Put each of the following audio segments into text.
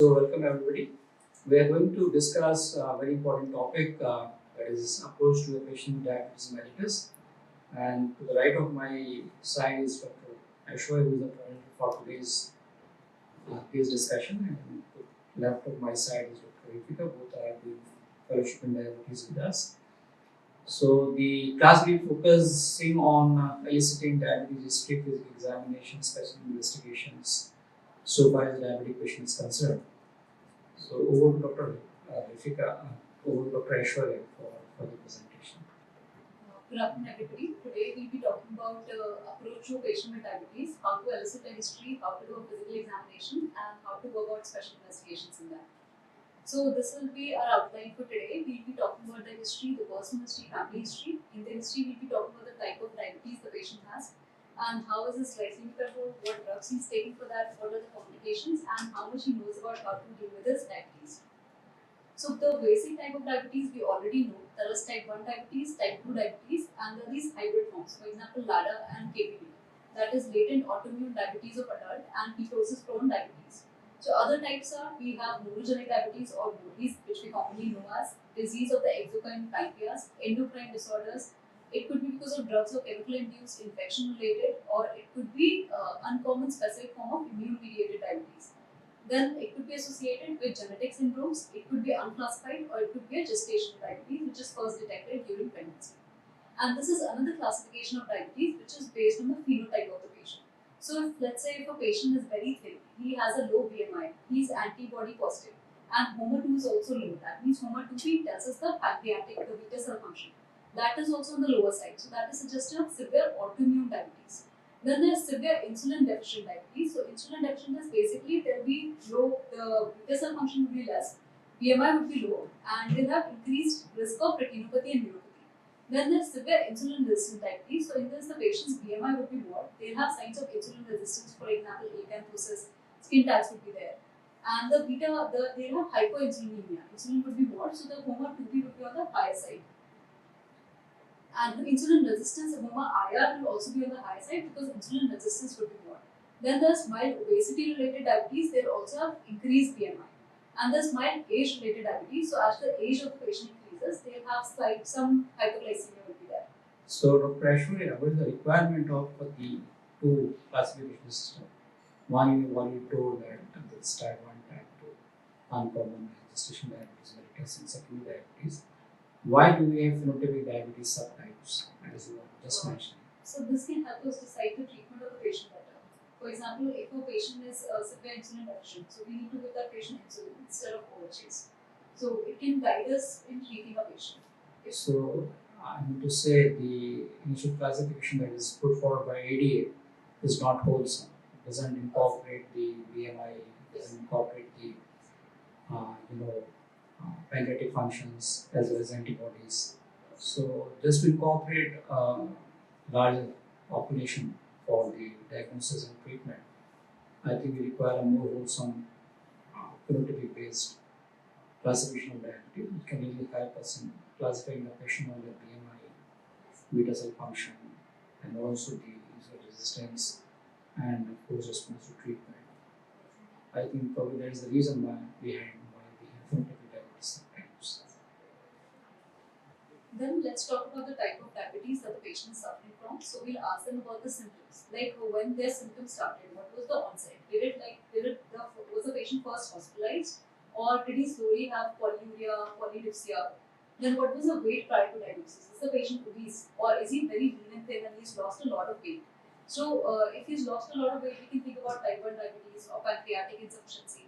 So, welcome everybody. We are going to discuss a very important topic that is approach to a patient with diabetes mellitus. And to the right of my side is Dr. Aishwarya, who is the presenter for today's discussion, and to the left of my side is Dr. Rifika. Both are doing fellowship in diabetes with us. So, the class will be focusing on eliciting diabetes history, physical examination, special investigations, so far as diabetic patient is concerned. So over to Dr. Rifika, over to Dr. Aishwarya for the presentation. Good afternoon, everybody. Today we'll be talking about approach to patient with diabetes, how to elicit a history, how to do a physical examination, and how to go about special investigations in that. So this will be our outline for today. We'll be talking about the history, the personal history, family history. In the history, we'll be talking about the type of diabetes the patient has, and how is his glycemic control, what drugs he's taking for that, what are the complications, and how much he knows about how to deal with his diabetes. So the basic type of diabetes we already know. There is type 1 diabetes, type 2 diabetes, and there are these hybrid forms. For example, LADA and KPD. That is latent autoimmune diabetes of adult and ketosis prone diabetes. So other types are, we have neurogenic diabetes or NODIs, which we commonly know as disease of the exocrine pancreas, endocrine disorders. It could be because of drugs or chemical induced infection related, or it could be uncommon specific form of immune mediated diabetes. Then it could be associated with genetic syndromes, it could be unclassified, or it could be a gestational diabetes which is first detected during pregnancy. And this is another classification of diabetes which is based on the phenotype of the patient. So if let's say if a patient is very thin, he has a low BMI, he is antibody positive, and HOMA2 is also low. That means HOMA2 tells us the pancreatic, the beta cell function. That is also on the lower side. So that is suggestive of severe autoimmune diabetes. Then there's severe insulin deficient diabetes. So insulin deficient is basically there will be low, the beta cell function will be less, BMI would be low, and they'll have increased risk of retinopathy and neuropathy. Then there's severe insulin resistant diabetes. So in this, the patient's BMI would be more. They'll have signs of insulin resistance, for example, acanthosis, skin tags would be there. And the beta, they'll have hyperinsulinemia. Insulin would be more, so the HOMA2B would be on the higher side. And the insulin resistance, HOMA-IR will also be on the higher side because insulin resistance would be more. Then there's mild obesity related diabetes, they'll also have increased BMI. And there's mild age related diabetes, so as the age of the patient increases, they'll have some hypoglycemia will be there. So Dr. Aishwarya, what is the requirement of the two classification system? One you already told that it's type 1, type 2, uncommon gestational diabetes, mellitus, and secondary diabetes. Why do we have phenotypic diabetes subtypes, as you were just mentioning? So this can help us decide the treatment of the patient better. For example, if a patient is severe insulin deficient, so we need to give that patient insulin instead of overchase. So it can guide us in treating a patient. So I need to say the initial classification that is put forward by ADA is not wholesome. It doesn't incorporate the BMI, it doesn't incorporate the pancreatic functions as well as antibodies. So just to incorporate a larger population for the diagnosis and treatment, I think we require a more wholesome phenotypic based classification of diabetes, which can really help us in classifying the patient on their BMI, beta cell function, and also the insulin resistance and of course response to treatment. I think probably that is the reason behind why we have phenotypic diabetes subtypes. Then let's talk about the type of diabetes that the patient is suffering from. So we'll ask them about the symptoms, like when their symptoms started, what was the onset? Was the patient first hospitalized, or did he slowly have polyuria, polydipsia? Then what was the weight prior to diagnosis? Is the patient obese, or is he very lean and thin and he's lost a lot of weight? So if he's lost a lot of weight, we can think about type 1 diabetes or pancreatic insufficiency.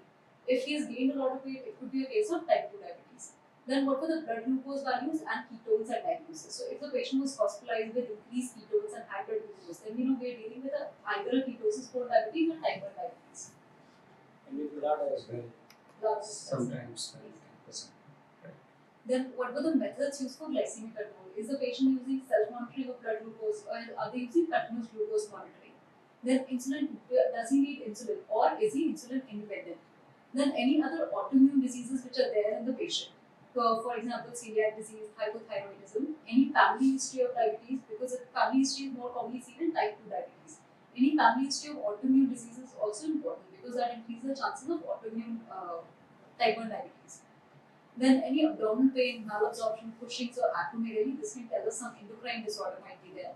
If he has gained a lot of weight, it could be a case of type 2 diabetes. Then what were the blood glucose values and ketones at diagnosis? So if the patient was hospitalized with increased ketones and high blood glucose, then we know we are dealing with either a ketosis prone diabetes or type 1 diabetes. And with blood as well. Blood sometimes 10%. Right. Then what were the methods used for glycemic control? Is the patient using self-monitoring of blood glucose, or are they using continuous glucose monitoring? Then insulin, does he need insulin, or is he insulin independent? Then any other autoimmune diseases which are there in the patient. For example, celiac disease, hypothyroidism, any family history of diabetes, because family history is more commonly seen in type 2 diabetes. Any family history of autoimmune disease is also important, because that increases the chances of autoimmune type 1 diabetes. Then any abdominal pain, malabsorption, Cushing's or acromegaly, this can tell us some endocrine disorder might be there.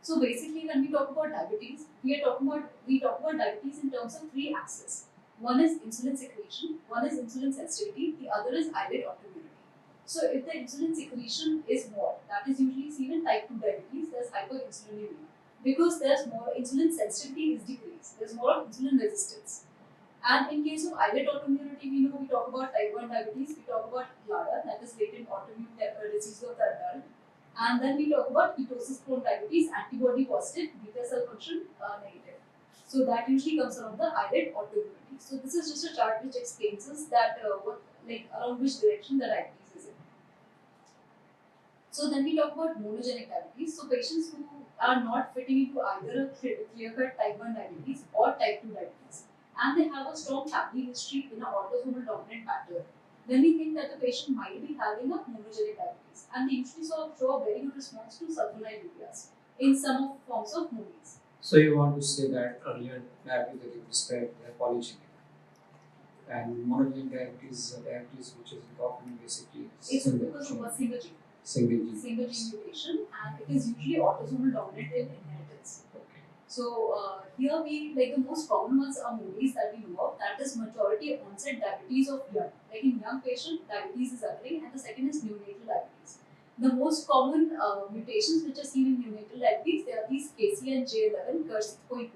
So basically, when we talk about diabetes, we talk about diabetes in terms of three axes. One is insulin secretion, one is insulin sensitivity, the other is islet autoimmunity. So if the insulin secretion is more, that is usually seen in type 2 diabetes, there's hyperinsulinemia. Because there's more insulin sensitivity is decreased, there's more insulin resistance. And in case of islet autoimmunity, we talk about type 1 diabetes, we talk about LADA, that is latent autoimmune disease of the adult. And then we talk about ketosis prone diabetes, antibody positive, beta cell function negative. So that usually comes around the islet autoimmunity. So this is just a chart which explains us that around which direction the diabetes is in. So then we talk about monogenic diabetes. So patients who are not fitting into either a clear-cut type 1 diabetes or type 2 diabetes, and they have a strong family history in an autosomal dominant pattern, then we think that the patient might be having a monogenic diabetes, and they usually show a very good response to sulfonylureas in some of forms of movies. So you want to say that earlier diabetes that you described, they are polygenic, and monogenic diabetes is a diabetes which is often basically it's because of a single gene mutation, and it is usually autosomal dominant in inheritance. Okay. So here the most common ones are movies that we know of. That is majority onset diabetes of young. Like in young patient, diabetes is occurring, and the second is neonatal diabetes. The most common mutations which are seen in neonatal diabetes, they are these KCNJ11, KER6.2,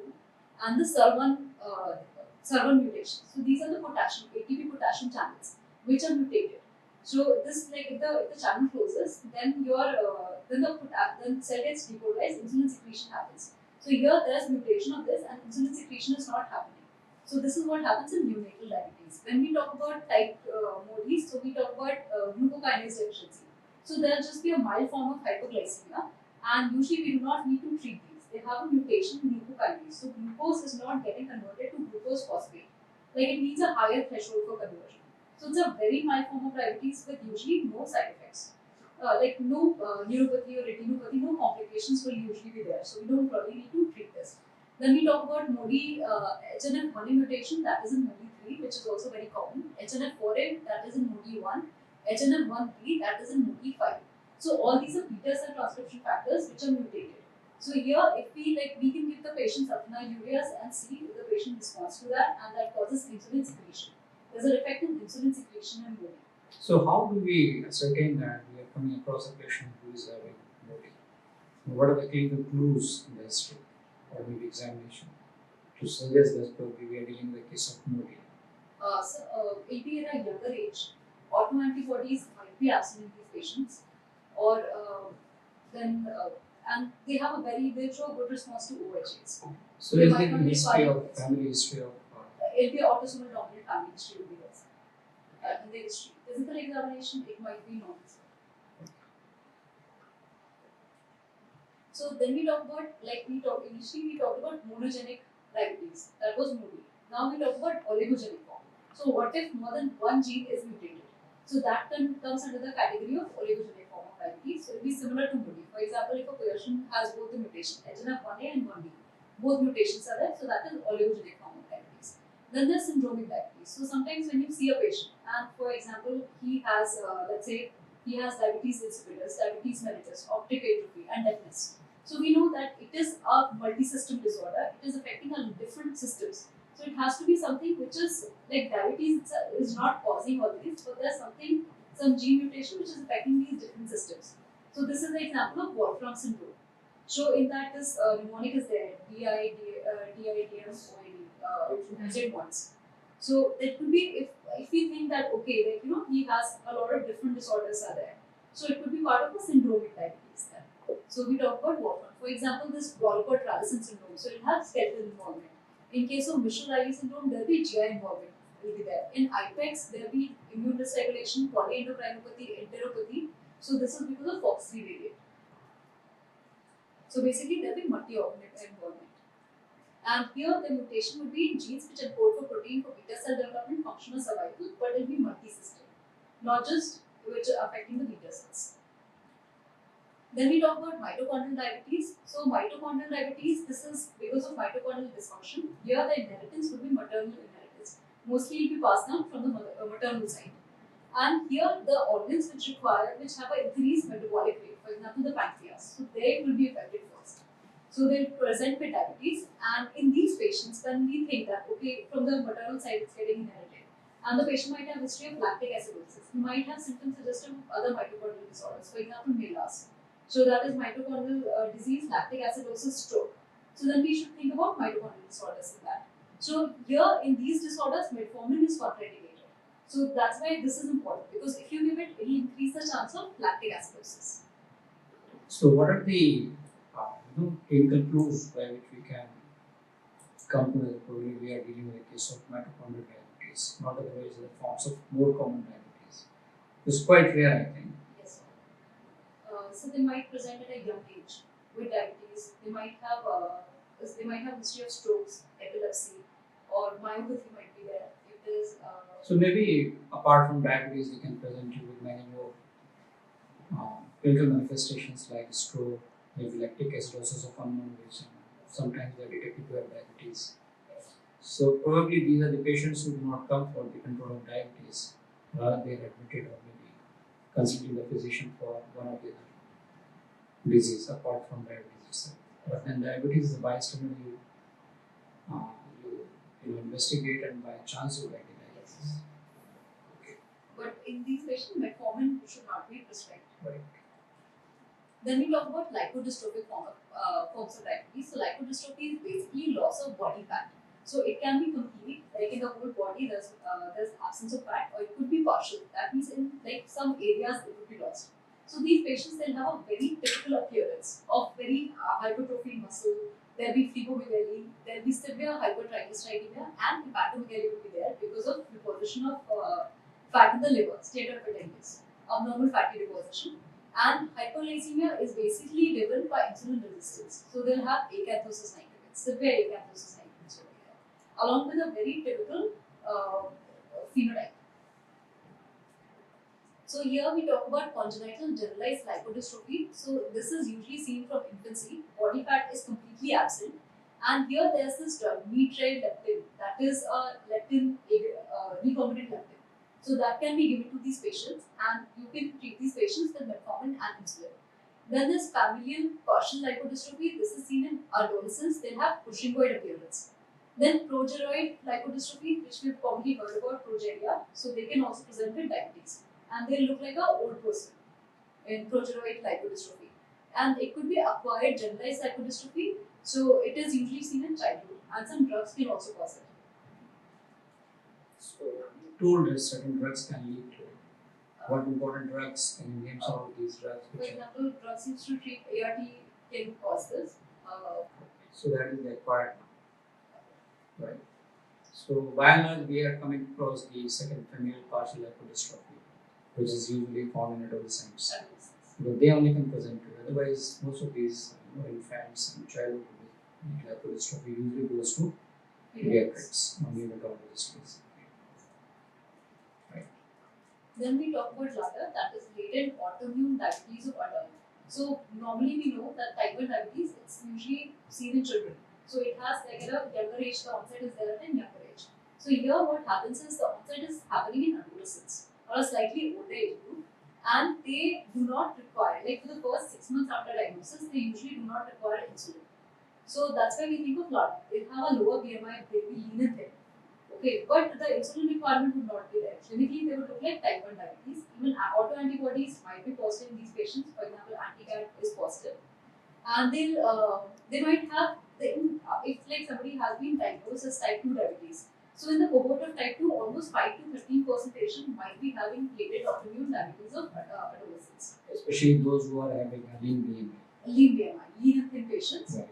and the SERV1 mutations. So these are the ATP potassium channels which are mutated. So this if the channel closes, then then cell gets depolarized, insulin secretion happens. So here there is mutation of this, and insulin secretion is not happening. So this is what happens in neonatal diabetes. When we talk about type MODIs, so we talk about glucokinase deficiency. So there will just be a mild form of hypoglycemia, and usually we do not need to treat these. They have a mutation in glucokinase. So glucose is not getting converted to glucose phosphate. It needs a higher threshold for conversion. So it's a very mild form of diabetes with usually no side effects. No neuropathy or retinopathy, no complications will usually be there. So we don't probably need to treat this. Then we talk about MODI HNF1A mutation, that is in MODI3, which is also very common. HNF4A, that is in MODI1. HNF1B, that is in MODI5. So all these are beta cell transcription factors which are mutated. So here, if we can give the patient sulfonylureas and see if the patient responds to that, and that causes insulin secretion. There's an effect in insulin secretion and MODI. So how do we ascertain that we are coming across a patient who is having MODI? What are the clinical clues in the history or maybe examination to suggest that probably we are dealing with a case of MODI? It be at a younger age. Autoantibodies might be absent in these patients, or and they show a good response to OHAs. So is there any family history of it'll be autosomal dominant family history will be there. In the history. Physical examination, it might be not. So then we talk about, initially we talked about monogenic diabetes, that was MODI. Now we talk about oligogenic form. So what if more than one gene is mutated? So that comes under the category of oligogenic form of diabetes. So it will be similar to MODI. For example, if a person has both the mutations, HNF1A and 1B, both mutations are there, so that is oligogenic form of diabetes. Then there's syndromic diabetes. So sometimes when you see a patient, and for example, he has, let's say, he has diabetes insipidus, diabetes mellitus, optic atrophy, and deafness. So we know that it is a multi-system disorder. It is affecting different systems. So it has to be something which is like diabetes is not causing all this, but there's some gene mutation which is affecting these different systems. So this is the example of Wolfram syndrome. So in that this mnemonic is there, DIDM, Z1s. So it could be if we think that okay, he has a lot of different disorders are there. So it could be part of a syndromic diabetes then. So we talk about Wolfram. For example, this Walcott-Rallison syndrome. So it has skeletal involvement. In case of Mishra-Riley syndrome, there will be GI involvement will be there. In IPEX, there will be immune dysregulation, polyendocrinopathy, enteropathy. So this is because of FOX3 variant. So basically, there will be multi-organ involvement. And here the mutation would be in genes which encode for protein for beta cell development, functional survival, but it will be multi-system, not just which are affecting the beta cells. Then we talk about mitochondrial diabetes. So mitochondrial diabetes, this is because of mitochondrial dysfunction. Here the inheritance will be maternal inheritance. Mostly it will be passed down from the maternal side. And here the organs which have an increased metabolic rate, for example the pancreas, so they will be affected first. So they'll present with diabetes, and in these patients, when we think that okay, from the maternal side it's getting inherited, and the patient might have history of lactic acidosis, he might have symptoms suggestive of other mitochondrial disorders, for example MELAS. So that is mitochondrial disease, lactic acidosis, stroke. So then we should think about mitochondrial disorders in that. So here in these disorders, metformin is contraindicated. So that's why this is important, because if you give it, it will increase the chance of lactic acidosis. So, what are the clinical clues by which we can come to that probably we are dealing with a case of mitochondrial diabetes, not otherwise the forms of more common diabetes? It's quite rare, I think. Yes, sir. So they might present at a young age with diabetes. They might have history of strokes, epilepsy, or myopathy might be there. If there is So maybe apart from diabetes, they can present you with many more clinical manifestations like stroke, maybe lactic acidosis of unknown origin. Sometimes they are detected to have diabetes. So probably these are the patients who do not come for the control of diabetes, rather they are admitted or maybe consulting the physician for one of the other disease apart from diabetes itself. But then diabetes is a bystander uh, you investigate and by chance you get the diabetes. Okay. but in these patients, metformin should not be prescribed. Right. Then we talk about lipodystrophic forms of diabetes. So lipodystrophy is basically loss of body fat. So it can be complete, like in the whole body, there's absence of fat, or it could be partial. That means in like some areas it would be lost. So these patients they'll have a very typical appearance of very hypertrophied muscle. There'll be phlebomegaly, there'll be severe hypertriglyceridemia, and hepatomegaly will be there because of deposition of fat in the liver, steatohepatitis, abnormal fatty deposition. And hyperglycemia is basically driven by insulin resistance. So they'll have acanthosis nigricans, severe acanthosis nigricans over here, along with a very typical phenotype. So here we talk about congenital generalized lipodystrophy. So this is usually seen from infancy. Body fat is completely absent. And here there's this drug, metrelleptin, that is a recombinant leptin. So that can be given to these patients, and you can treat these patients with metformin and insulin. Then there's familial partial lipodystrophy. This is seen in adolescents. They have Cushingoid appearance. Then progeroid lipodystrophy, which we've probably heard about, progeria. So they can also present with diabetes, and they look like an old person in progeroid lipodystrophy. And it could be acquired generalized lipodystrophy. So it is usually seen in childhood, and some drugs can also cause it. So you told us certain drugs can lead to it. What important drugs can you name some of these drugs? For example, drugs used to treat ART can cause this. So that is the acquired, right? So by and large, we are coming across the second familial partial lipodystrophy, which is usually found in adolescents. But they only can present it. Otherwise, most of these infants and childhood lipodystrophy usually goes to pediatrics, only neurologists. Right. Then we talk about LADA, that is latent autoimmune diabetes of adult. So normally we know that type 1 diabetes it's usually seen in children. So it has like at a younger age, the onset is there at a younger age. So here what happens is the onset is happening in adolescents or a slightly older age group, and they do not require, like for the first 6 months after diagnosis, they usually do not require insulin. So that's why we think of LADA. They have a lower BMI, they will be lean and thin. Okay, but the insulin requirement would not be there. Clinically, they would look like type 1 diabetes. Even autoantibodies might be positive in these patients. For example, anti-GAD is positive. And they might have, if like somebody has been diagnosed as type 2 diabetes. So in the cohort of type 2, almost 5 to 15% patients might be having latent autoimmune diabetes of adolescents. Especially those who are having a lean BMI. Lean BMI, lean and thin patients. Right.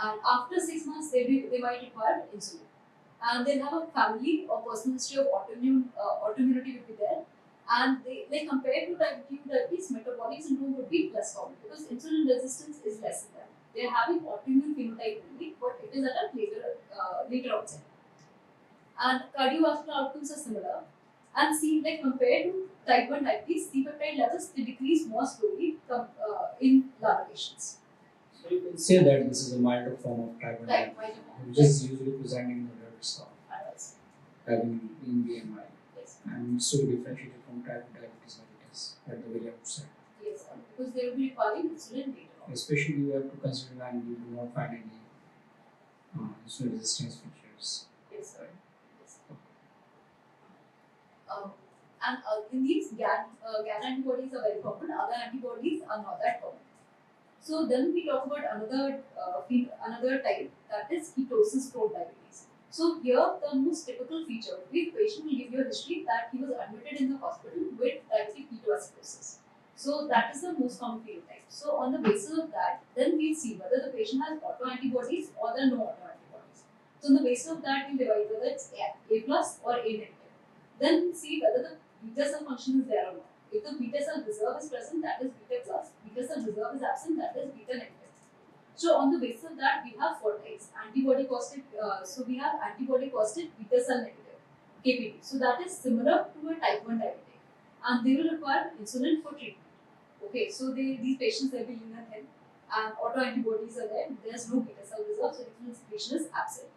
And after 6 months, they might require insulin. And they'll have a family or personal history of autoimmunity will be there. And they, like compared to type 2 diabetes, metabolic syndrome would be less common because insulin resistance is less in them. They're having autoimmune phenotype only, but it is at a later onset. And cardiovascular outcomes are similar. And see, like compared to type 1 diabetes, C-peptide levels they decrease more slowly in larger patients. So you can say that this is a milder form of type 1 Type diabetes, 1 which is usually presenting in the adults of adults. having in BMI, Yes. and so differentiated from type 2 diabetes mellitus at the very outset. Yes, because they will be requiring insulin later on. Especially you have to consider when you do not find any insulin resistance features. Yes, sir. Yes. And in these GAN antibodies are very common. Other antibodies are not that common. So then we talk about another type, that is ketosis prone diabetes. So here the most typical feature would be the patient will give you a history that he was admitted in the hospital with diabetic ketoacidosis. So that is the most common phenotype. So on the basis of that, then we'll see whether the patient has autoantibodies or there are no autoantibodies. So on the basis of that, we divide whether it's A plus or A negative. Then we'll see whether the beta cell function is there or not. If the beta cell reserve is present, that is beta plus. Beta cell reserve is absent, that is beta negative. So on the basis of that, we have four types. Antibody positive. So we have antibody positive beta cell negative (KPD). So that is similar to a type 1 diabetic, and they will require insulin for treatment. Okay, so these patients they'll be lean and thin, and autoantibodies are there. There's no beta cell reserve, so insulin secretion is absent.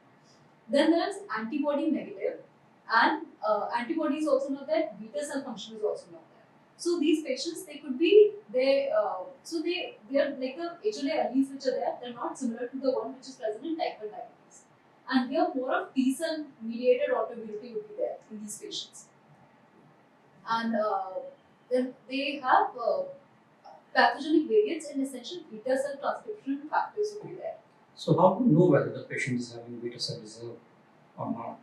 Then there's antibody negative, and antibody is also not there. Beta cell function is also not there. So these patients, they could be they are like the HLA alleles which are there. They're not similar to the one which is present in type 1 diabetes. And here more of T cell mediated autoimmunity would be there in these patients. And then they have pathogenic variants in essential beta cell transcription factors would be there. So how to know whether the patient is having beta cell reserve or not?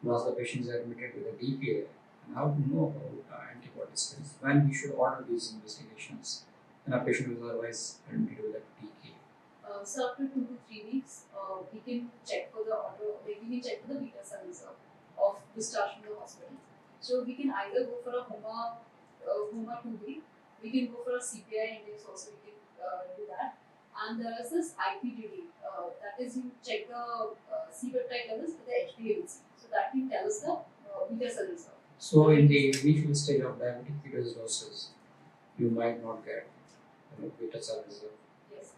Once the patient is admitted with a DPA, and how to know about antibody status, when we should order these investigations, when a patient is otherwise admitted with a DK. So after 2 to 3 weeks, we can check for the we can check for the beta cell reserve of discharge from the hospital. So we can either go for a HOMA 2B, we can go for a CPI index also, we can do that. And there is this IPDD, that is you check the C-peptide levels with the HbA1c. So that can tell us the beta cell reserve. So in the initial stage of diabetic ketoacidosis, you might not get beta cell reserve. Yes.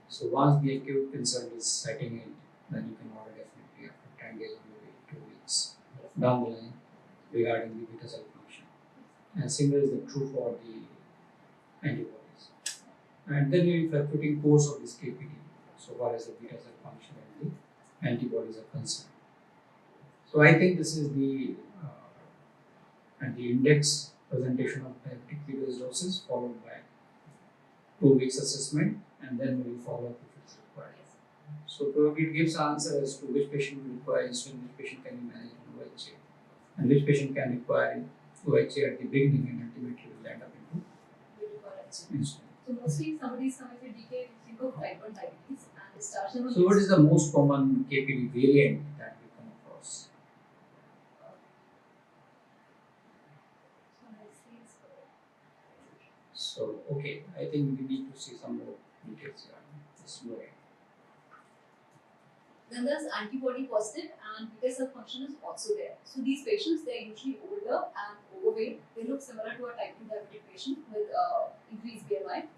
So once the acute concern is setting in, then you can order definitely after 10 days or maybe 2 weeks down the line regarding the beta cell function. And similar is the true for the antibodies. And then you fluctuating course of this KPD, so far as the beta cell function and the antibodies are concerned. So I think this is the index presentation of diabetic ketoacidosis followed by 2 weeks assessment, and then we will follow up if it's required. So probably it gives answer as to which patient will require insulin, which patient can be managed on OHA, and which patient can require OHA at the beginning and ultimately will end up into insulin. So mostly somebody is coming with DK, we think of type 1 diabetes and discharge them. So what is the most common KPD variant that we come across? So okay, I think we need to see some more details here. This way. Then there's antibody positive and beta cell function is also there. So these patients, they are usually older and overweight. They look similar to a type 2 diabetic patient with increased BMI.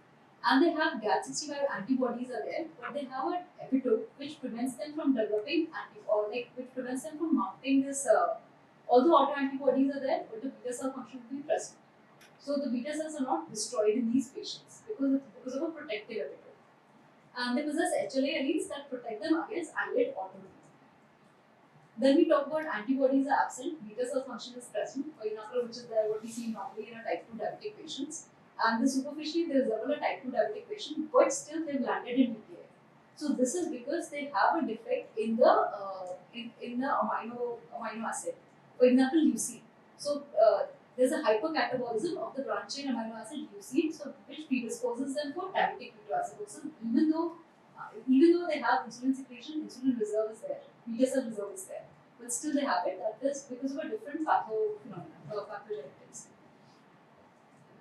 And they have GAD65 antibodies are there, but they have an epitope which prevents them from developing which prevents them from mounting this. Although autoantibodies are there, but the beta cell function will be present. So the beta cells are not destroyed in these patients because of a protective epitope. And they possess HLA alleles that protect them against islet autoimmunity. Then we talk about antibodies are absent, beta cell function is present, for example, which is there what we see normally in a type 2 diabetic patients. And superficially they resemble a type 2 diabetic patient, but still they've landed in DKA. So this is because they have a defect in the amino acid. For example, leucine. So there's a hypercatabolism of the branched chain amino acid leucine, so which predisposes them for diabetic ketoacidosis. Even though they have insulin secretion, insulin reserve is there, beta cell reserve is there, but still they have it. That is because of a different pathogenetics.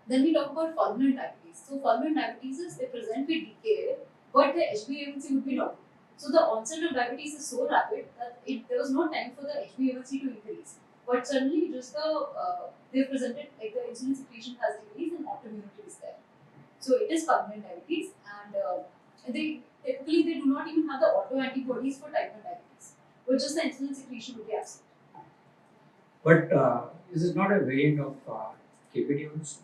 Then we talk about fulminant diabetes. So fulminant diabetes is they present with DKA, but the HbA1c would be normal. So the onset of diabetes is so rapid that there was no time for the HbA1c to increase. But suddenly, just they presented like the insulin secretion has decreased and autoimmunity is there. So it is permanent diabetes, and they typically they do not even have the autoantibodies for type 1 diabetes, but just the insulin secretion would be absent. But is it not a variant of KPD also?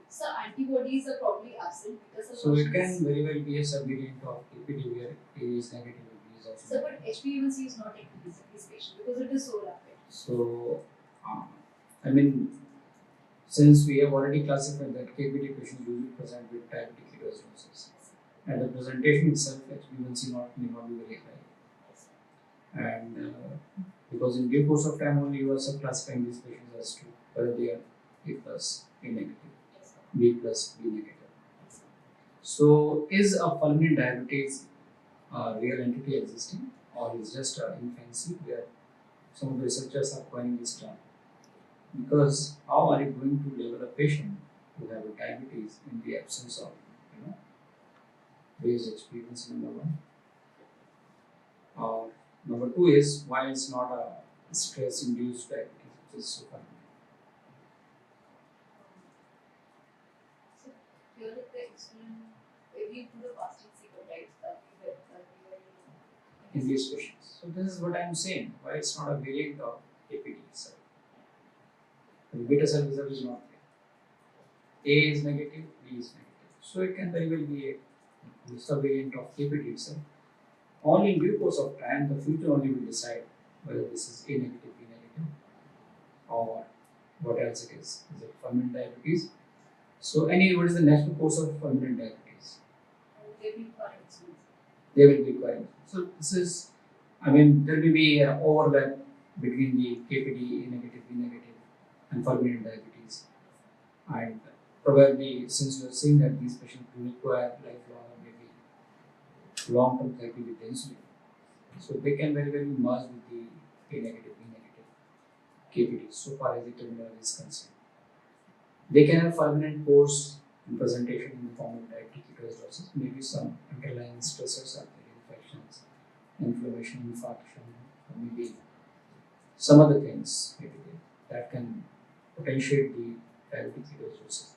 So antibodies are probably absent because So it can very well be a subvariant of KPD where A is negative and B is also so, negative. but HbA1c is not increasing in this patient because it is so rapid. So, I mean, since we have already classified that KPD patients usually present with diabetic ketoacidosis, and the presentation itself, HbA1c may not be very high. And because in due course of time only you are subclassifying these patients as to whether they are A plus, A negative, B plus, B negative. So, is a fulminant diabetes a real entity existing, or is just infancy where some of the researchers are coining this term? Because how are you going to label a patient who have a diabetes in the absence of, raised experience, number one? Or number two is why it's not a stress-induced diabetes, which is so common. So here the insulin, maybe to the fasting sequence, right? In these patients. So this is what I'm saying. Why it's not a variant of KPD itself. The beta cell reserve is not there. A is negative, B is negative. So it can very well be a subvariant of KPD itself. Only in due course of time, the future only will decide whether this is A negative, B negative, or what else it is. Is it fulminant diabetes? So what is the natural course of fulminant diabetes? They will require insulin. They will be requiring. So this is, there will be an overlap between the KPD, A negative, B negative, and fulminant diabetes. And probably since you are seeing that these patients do require lifelong or maybe long-term therapy with insulin, so they can very well be merged with the A negative, B negative KPD so far as the terminology is concerned. They can have fulminant course and presentation in the form of diabetic ketoacidosis, maybe some underlying stressors are there, infections, inflammation, infarction, or maybe some other things maybe that can potentiate the diabetic ketoacidosis.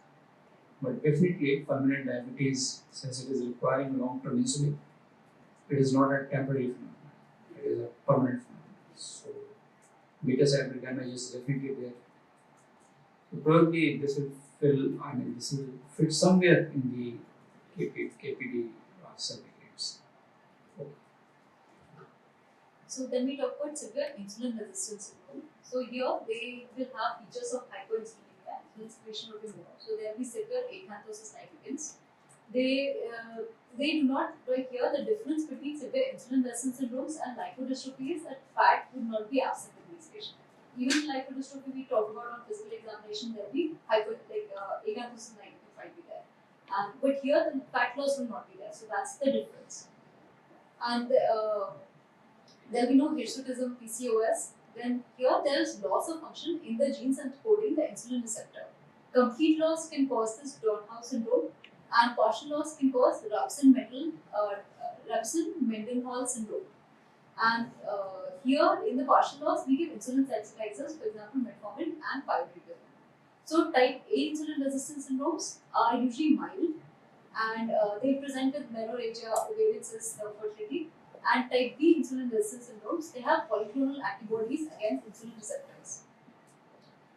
But definitely, fulminant diabetes, since it is requiring long-term insulin, it is not a temporary phenomenon. It is a permanent phenomenon. So, beta cell damage is definitely there. So probably this will this will fit somewhere in the KPD certificates. So then we talk about severe insulin resistance syndrome. So here they will have features of hyperinsulinemia, insulin secretion will be more. So there will be severe acanthosis nigricans. They do not, right here the difference between severe insulin resistance syndromes and lipodystrophy is that fat would not be absent in these patients. Even in lipodystrophy we talked about on physical examination, there will be acanthosis nigricans might be there. But here the fat loss will not be there. So that's the difference. And there will be no hirsutism, PCOS. Then here there is loss of function in the genes encoding the insulin receptor. Complete loss can cause this Dornhouse syndrome, and partial loss can cause Rabson-Mendenhall syndrome. And here in the partial loss, we give insulin sensitizers, for example, metformin and pioglitazone. So type A insulin resistance syndromes are usually mild, and they present with menorrhagia, ovarian cysts, fertility. And type B insulin resistance syndromes, they have polyclonal antibodies against insulin receptors.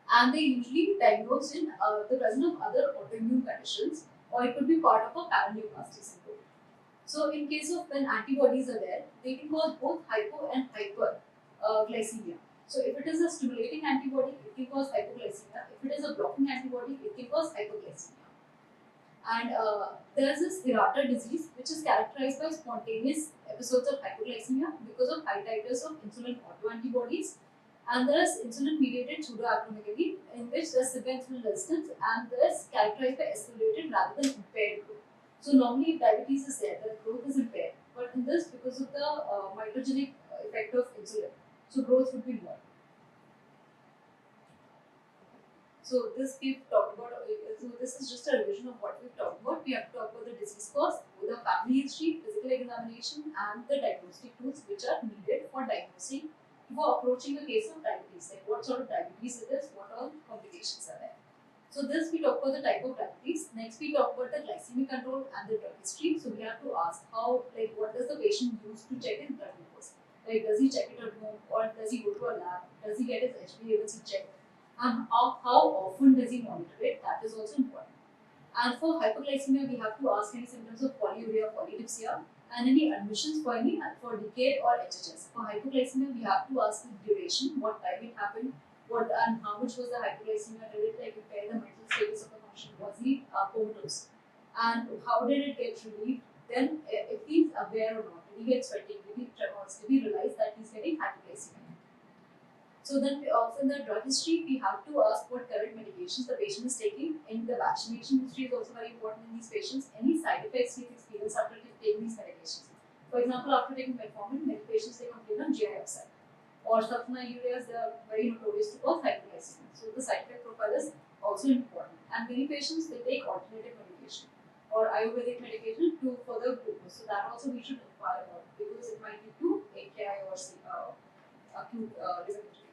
And they usually diagnosed in the presence of other autoimmune conditions, or it could be part of a paraneoplastic syndrome. So in case of when antibodies are there, they can cause both hypo and hyperglycemia. So if it is a stimulating antibody, it can cause hypoglycemia. If it is a blocking antibody, it can cause hypoglycemia. And there is this Hirata disease, which is characterized by spontaneous episodes of hypoglycemia because of high titers of insulin autoantibodies. And there is insulin-mediated pseudoacromegaly, in which there is severe insulin resistance, and there is characterized by accelerated rather than impaired growth. So normally, if diabetes is there, the growth is impaired. But in this, because of the mitogenic effect of insulin, so growth would be more. So this we've talked about. So this is just a revision of what we've talked about. We have to talk about the disease cause, the family history, physical examination, and the diagnostic tools which are needed for diagnosing, for approaching a case of diabetes. Like what sort of diabetes it is, what all complications. manifestations are there. So this we talk about the type of diabetes. Next we talk about the glycemic control and the drug history. So we have to ask how, like, what does the patient use to check his blood glucose? Like, does he check it at home or does he go to a lab? Does he get his HbA1c checked? And how often does he monitor it? That is also important. And for hyperglycemia, we have to ask any symptoms of polyuria, polydipsia, and any admissions for any for decade or HHS. For hypoglycemia, we have to ask the duration, what time it happened, what and how much was the hypoglycemia, did it like impair the mental status of the function, was he comatose, and how did it get relieved? Then, if he's aware or not, did he get sweating, did he tremors, did he realize that he's getting hypoglycemia? So then, in the drug history, we have to ask what current medications the patient is taking. In the vaccination history is also very important in these patients. Any side effects he's experienced after taking these medications. For example, after taking metformin, many patients they complain of GI upset. Or sulfonylureas, they are very notorious to cause hypoglycemia. So the side effect profile is also important. And many patients they take alternative medication or Ayurvedic medication to further glucose. So that also we should inquire about because it might lead to AKI or acute liver injury.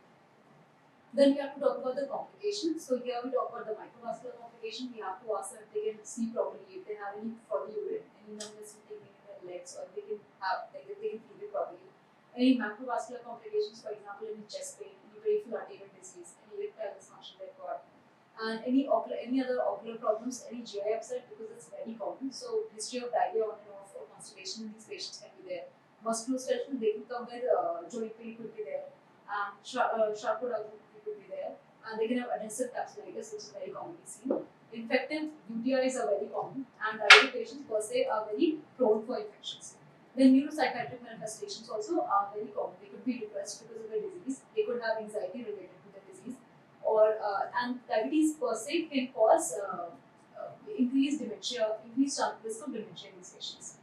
Then we have to talk about the complications. So here we talk about the microvascular complication. We have to ask them if they can see properly, if they have any foggy urine, any numbness in their legs, or they can have like if they can feel it properly. Any macrovascular complications, for example, any chest pain, any peripheral arterial disease, any erectile dysfunction like cord, and any other ocular problems, any GI upset because it's very common. So history of diarrhea on and off or constipation in these patients can be there. Musculoskeletal, they can come with joint pain could be there, and sharp could be there, and they can have adhesive capsulitis, which is very commonly seen. Infective UTIs are very common, and diabetic patients per se are very prone for infections. Then neuropsychiatric manifestations also are very common. They could be depressed because of the disease. They could have anxiety related to the disease, or and diabetes per se can cause increased dementia, increased risk of dementia in these patients.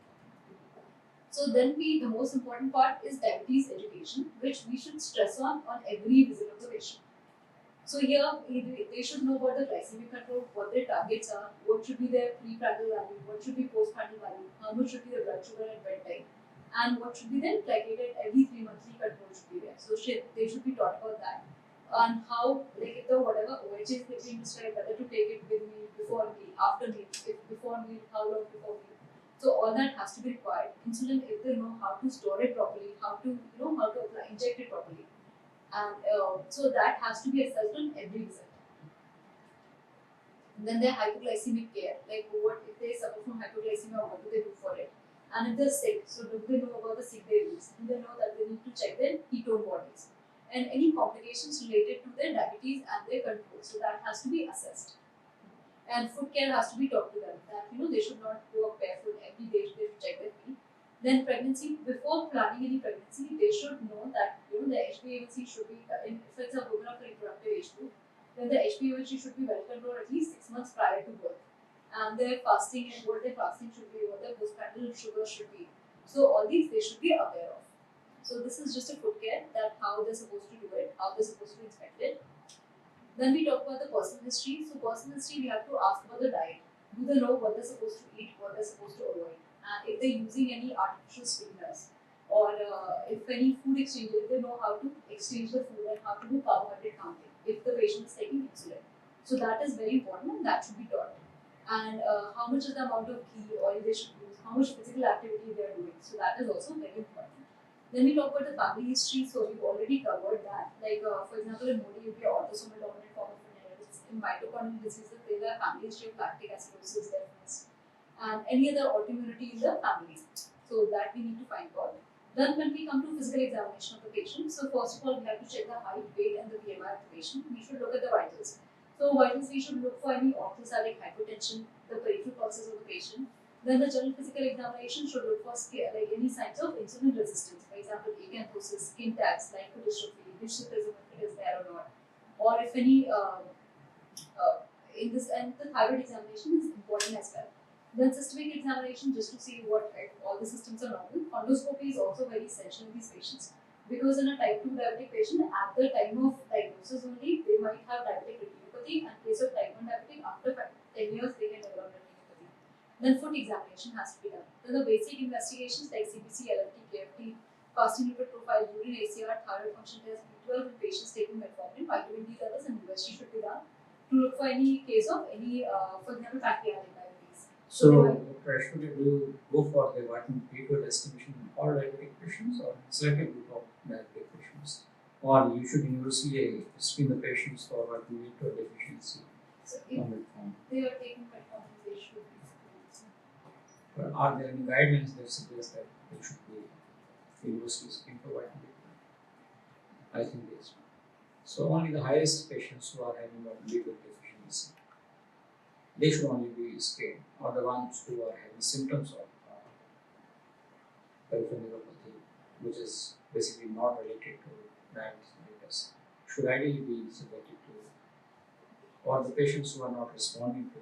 So then the most important part is diabetes education, which we should stress on every visit of the patient. So here they should know about the glycemic control, what their targets are, what should be their pre-prandial value, what should be post-prandial value, how much should be the blood sugar at bedtime, and what should be then glycated every 3 monthly control should be there. So they should be taught about that, and how like if the whatever OHs they've been prescribed, whether to take it with meal, before meal, after meal, if before meal, how long before meal. So all that has to be required. Insulin, if they know how to store it properly, how to how to inject it properly, and so that has to be assessed on every visit. And then their hypoglycemic care, like what if they suffer from hypoglycemia, what do they do for it? And if they're sick, so do they know about the sick days? Do they know that they need to check their ketone bodies and any complications related to their diabetes and their control? So that has to be assessed. And food care has to be taught to them that they should not go barefoot every day. They should check their feet. Then pregnancy, before planning any pregnancy, they should know that the HbA1c should be if it's a woman of the reproductive age group, then the HbA1c should be well controlled at least 6 months prior to birth. And their fasting and what their fasting should be, what their postprandial sugar should be. So all these they should be aware of. So this is just a food care that how they're supposed to do it, how they're supposed to inspect it. Then we talk about the personal history. So personal history, we have to ask about the diet. Do they know what they're supposed to eat, what they're supposed to avoid, and if they're using any artificial sweeteners, or if any food exchange, if they know how to exchange the food and how to do carbohydrate counting, if the patient is taking insulin. So that is very important and that should be taught. And how much is the amount of ghee oil they should use, how much physical activity they are doing. So that is also very important. Then we talk about the family history, so we've already covered that. Like, for example, in Modi, you get autosomal dominant form of inheritance. In mitochondrial diseases, there is a family history of lactic acidosis, deafness, and any other autoimmunity in the family. So that we need to find out. Then when we come to physical examination of the patient, so first of all, we have to check the height, weight, and the BMI of the patient. We should look at the vitals. So vitals, we should look for any orthostatic hypertension, the peripheral pulses of the patient. Then the general physical examination should look for like any signs of insulin resistance. For example, acanthosis, skin tags, lipodystrophy, hirsutism if it is there or not. Or if any in this, and the thyroid examination is important as well. Then systemic examination just to see what if all the systems are normal. Fundoscopy is also very essential in these patients because in a type 2 diabetic patient at the time of diagnosis only they might have diabetic retinopathy, and in case of type 1 diabetic after 10 years they can develop retinopathy. Then foot examination has to be done. Then the basic investigations like CBC, LFT, KFT, fasting lipid profile, urine ACR, thyroid function test, B12 in patients taking metformin, vitamin D levels and USG should be done. to look for any case of any, for example, pancreatic diabetes. So, they might- Rashmi, do you go for the vitamin B12 estimation in all diabetic patients or selected group of diabetic patients? Or you should universally screen the patients for vitamin B12 deficiency So if on that form. they are taking metformin, they should be screened. But are there any guidelines that suggest that they should be universally screened for vitamin B12? I think yes. So only the highest patients who are having vitamin B12 deficiency, they should only be screened, or the ones who are having symptoms of peripheral neuropathy, which is basically not related to diabetes mellitus, should ideally be subjected to, or the patients who are not responding to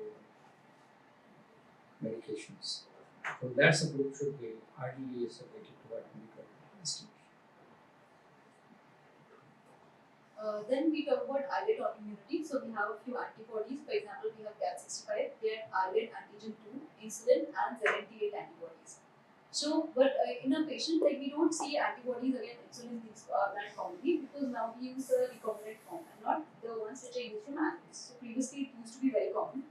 medications. So that subgroup should be ideally subjected to vitamin B12 estimation. Then we talk about islet autoimmunity. So we have a few antibodies. For example, we have GAT65, they are islet antigen 2, insulin, and ZNT8 antibodies. So, but in a patient, like we don't see antibodies against insulin things that commonly, because now we use the recombinant form and not the ones which are used from animals. So previously it used to be very common.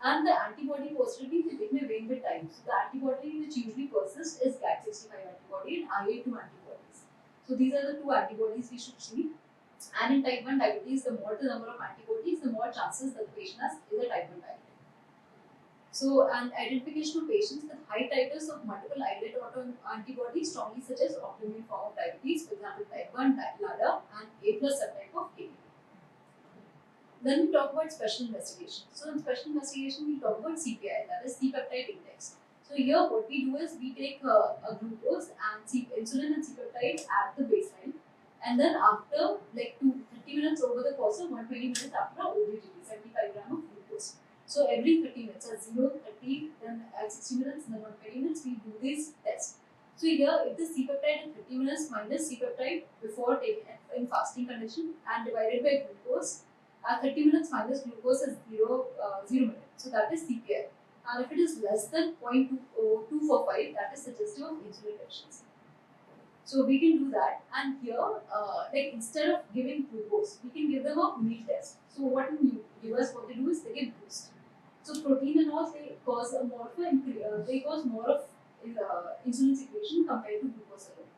And the antibody positivity, it may wane with time. So the antibody which usually persists is GAT65 antibody and IA2 antibodies. So these are the two antibodies we should see. And in type 1 diabetes, the more the number of antibodies, the more chances that the patient has is a type 1 diabetes. So, and identification of patients with high titers of multiple islet autoantibodies strongly suggest autoimmune form of diabetes, for example, type 1, LADA, and A plus subtype of KD. Then we talk about special investigation. So, in special investigation, we talk about CPI, that is C-peptide index. So, here what we do is we take a glucose and insulin and C-peptide at the baseline, and then after like 30 minutes over the course of 120 minutes after OGTT, 75 gram of glucose. So every 30 minutes, at 0, 30, then at 60 minutes, then 120 minutes, we do this test. So here, if the C-peptide at 30 minutes minus C-peptide before taking in fasting condition and divided by glucose, at 30 minutes minus glucose is 0 minutes. So that is CPI. And if it is less than 0.245, that is suggestive of insulin deficiency. So we can do that, and here, like instead of giving glucose, we can give them a meal test. So what give us, what they do is they get boost. So protein and all, they cause a more of they cause more of insulin secretion compared to glucose alone.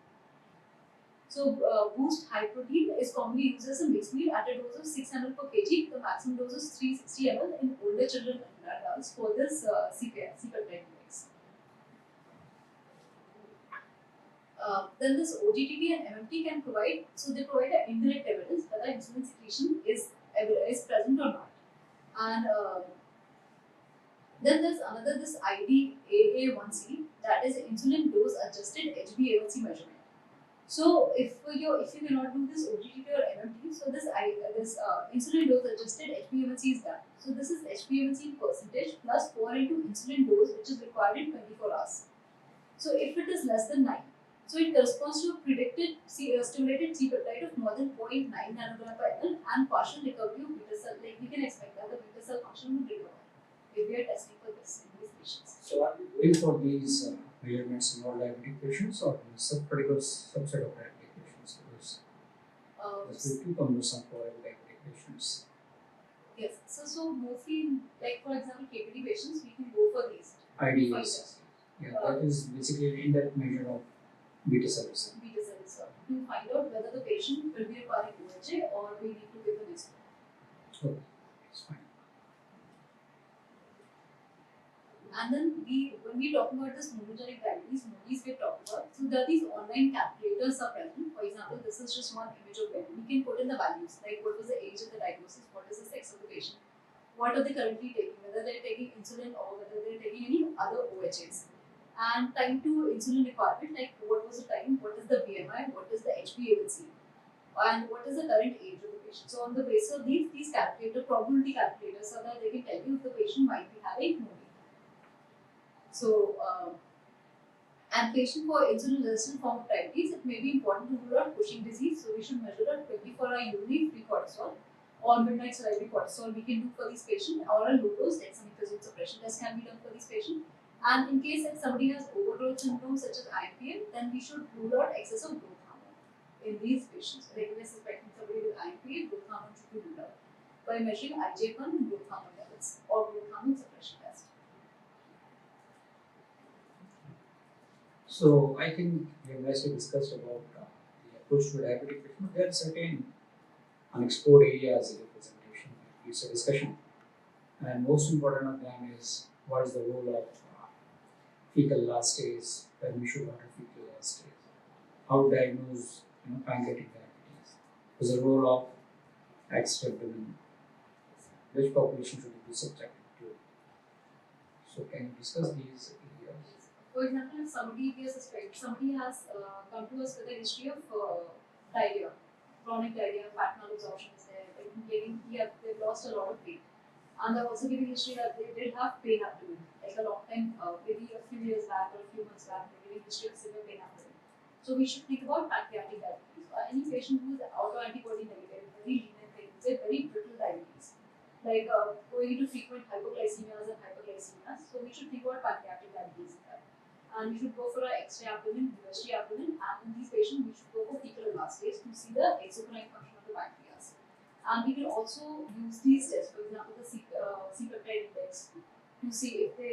So boost high protein is commonly used as a mixed meal at a dose of 6 ml per kg. The maximum dose is 360 ml in older children and adults for this C-peptide index. Then this OGTT and MMT can provide, so they provide an indirect evidence whether insulin secretion is present or not. And then there's another, this IDAA1C, that is insulin dose adjusted HbA1c measurement. So if you cannot do this OGTT or MMT, so this insulin dose adjusted HbA1c is done. So this is HbA1c percentage plus 4 into insulin dose, which is required in 24 hours. So if it is less than 9, so it corresponds to a predicted stimulated C-peptide of more than 0.9 nanogram per ml and partial recovery of beta cell. Like we can expect that the beta cell function will recover if we are testing for this in these patients. So are we going for these measurements in all diabetic patients or in a particular subset of diabetic patients? Because this will be too cumbersome for all diabetic patients. Yes, so mostly, like for example, KPD patients, we can go for these. IDS. Yeah, that is basically an in-depth measure of beta cell reserve. Beta cell reserve to find out whether the patient will be requiring OHA or we need to give them insulin. Okay, it's fine. And then when we talk about this monogenic diabetes, MODIs we talk about, so there are these online calculators are present. For example, this is just one image of it. We can put in the values, like what was the age of the diagnosis, what is the sex of the patient, what are they currently taking, whether they're taking insulin or whether they're taking any other OHAs. And time to insulin requirement, like what was the time, what is the BMI, what is the HbA1c, and what is the current age of the patient. So on the basis of these probability calculators, so that they can tell you if the patient might be having MODI. So, and patient for insulin resistant form of diabetes, it may be important to rule out Cushing disease. So we should measure a 24-hour urinary free cortisol or midnight salivary cortisol we can do for this patient, or a low dose dexamethasone suppression test can be done for this patient. And in case if somebody has overgrowth syndrome such as IMPM, then we should rule out excess of growth hormone in these patients. Like if we're suspecting somebody with IMPM, growth hormone should be ruled out. by measuring IGF-1 and growth hormone levels or growth hormone suppression test. So I think we have nicely discussed about the approach to diabetic patient. There are certain unexplored areas in the presentation. It's a discussion, and most important of them is what is the role of fecal elastase, when we should order fecal elastase, how to diagnose pancreatic diabetes, what is the role of active women, which population should it be subjected to. So can you discuss these areas? For example, if somebody has come to us with a history of diarrhea, chronic diarrhea, fat malabsorption is there, they've lost a lot of weight. And they're also giving history that they did have pain abdomen, like a long time, maybe a few years back or a few months back, they're giving history of severe pain abdomen. So we should think about pancreatic diabetes. Any patient who is autoantibody negative, very lean and thin, say very brittle diabetes, like going into frequent hypoglycemias and hyperglycemias. So we should think about pancreatic diabetes in that. And we should go for an X-ray abdomen, USG abdomen, and in these patients, we should go for fecal elastase to see the exocrine function of the pancreas. And we can also use these tests, for example, the C-peptide index, to see if the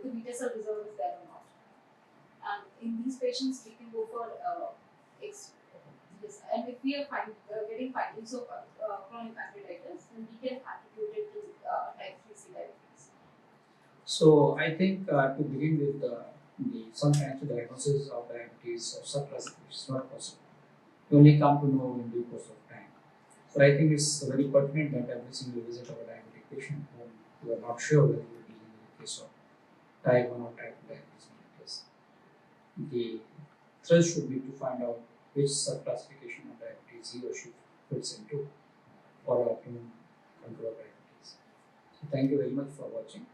beta cell reserve is there or not. And in these patients, we can go for yes. And if we are getting findings of chronic pancreatitis, then we can attribute it to type 3C diabetes. So I think to begin with some kinds of diagnosis of diabetes or subclassification is not possible. You only come to know in due course of time. So I think it's very pertinent that every single visit of a diabetic patient whom you are not sure whether you are dealing with a case of type 1 or type 2 diabetes mellitus. The thrust should be to find out which subclassification of diabetes he or she fits into for optimum control of diabetes. So thank you very much for watching.